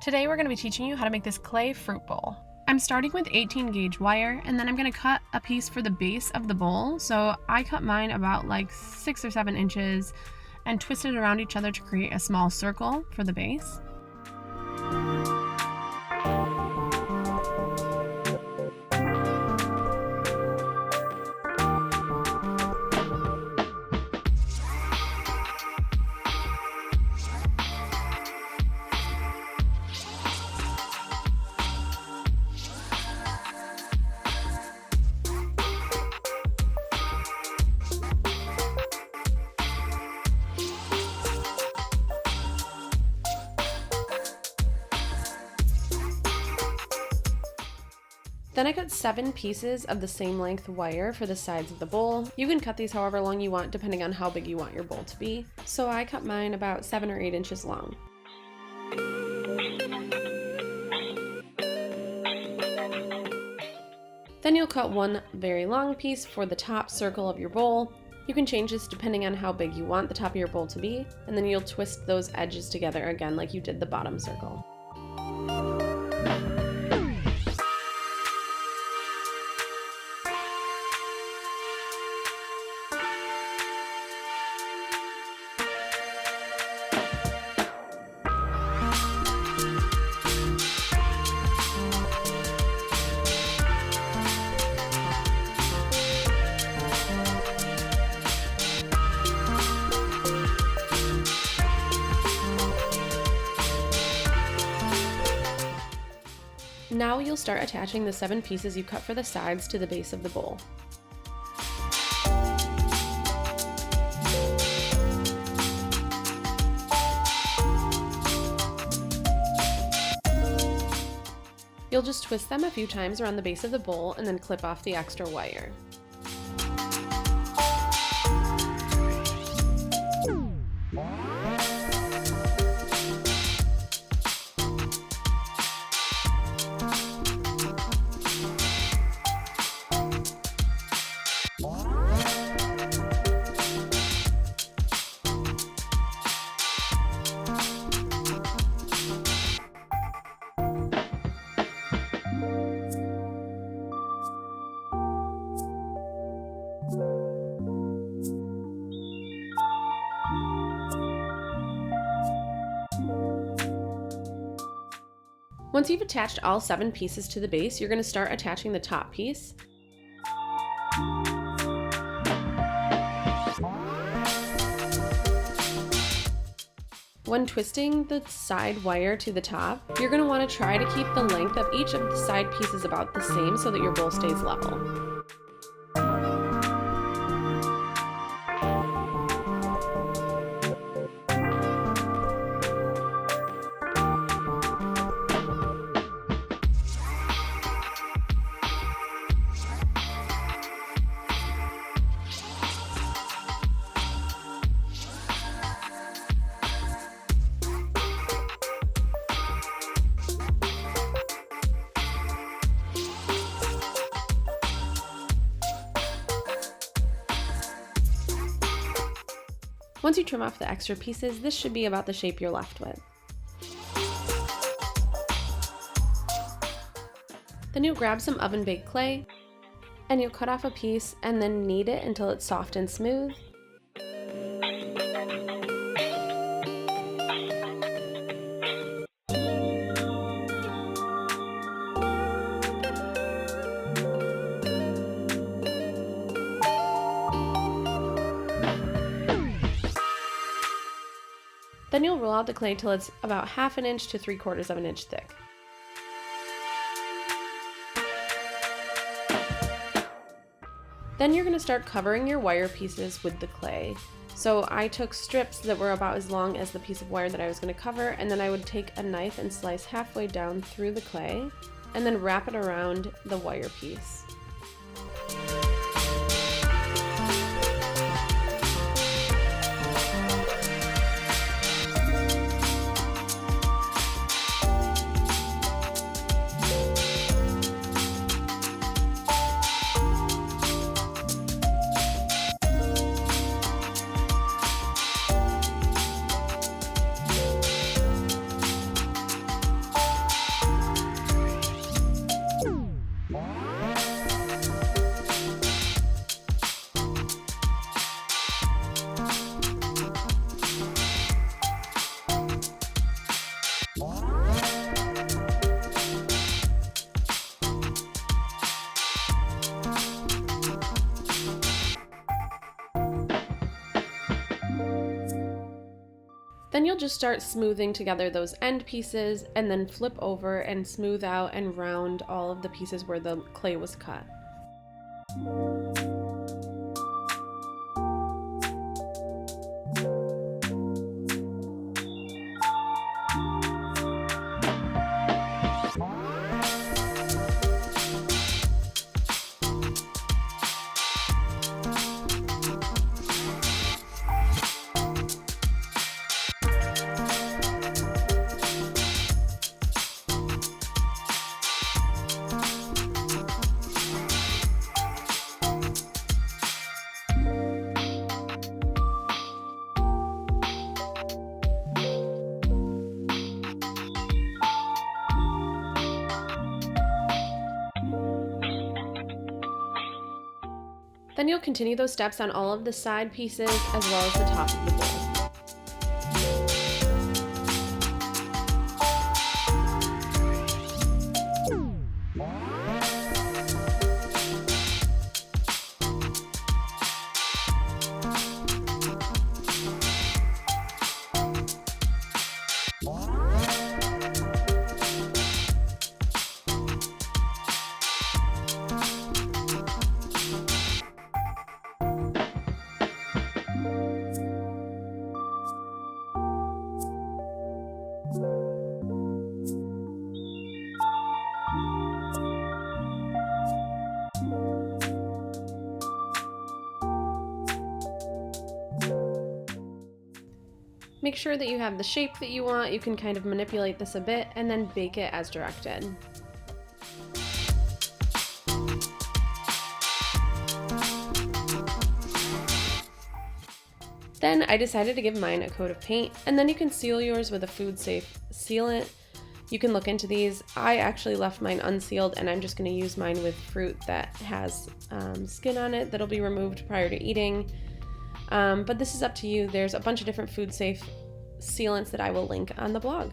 Today we're going to be teaching you how to make this clay fruit bowl. I'm starting with 18 gauge wire, and then I'm going to cut a piece for the base of the bowl. So I cut mine about like 6 or 7 inches and twisted it around each other to create a small circle for the base. Then I cut 7 pieces of the same length wire for the sides of the bowl. You can cut these however long you want depending on how big you want your bowl to be. So I cut mine about 7 or 8 inches long. Then you'll cut one very long piece for the top circle of your bowl. You can change this depending on how big you want the top of your bowl to be, and then you'll twist those edges together again like you did the bottom circle. Now you'll start attaching the 7 pieces you cut for the sides to the base of the bowl. You'll just twist them a few times around the base of the bowl and then clip off the extra wire. Once you've attached all 7 pieces to the base, you're going to start attaching the top piece. When twisting the side wire to the top, you're going to want to try to keep the length of each of the side pieces about the same so that your bowl stays level. Once you trim off the extra pieces, this should be about the shape you're left with. Then you'll grab some oven baked clay, and you'll cut off a piece and then knead it until it's soft and smooth. Then you'll roll out the clay till it's about 1/2 inch to 3/4 of an inch thick. Then you're going to start covering your wire pieces with the clay. So I took strips that were about as long as the piece of wire that I was going to cover, and then I would take a knife and slice halfway down through the clay, and then wrap it around the wire piece. Then you'll just start smoothing together those end pieces and then flip over and smooth out and round all of the pieces where the clay was cut. Then you'll continue those steps on all of the side pieces as well as the top of the bowl. Make sure that you have the shape that you want. You can kind of manipulate this a bit and then bake it as directed. Then I decided to give mine a coat of paint, and then you can seal yours with a food safe sealant. You can look into these. I actually left mine unsealed, and I'm just going to use mine with fruit that has skin on it that'll be removed prior to eating. But this is up to you. There's a bunch of different food safe sealants that I will link on the blog.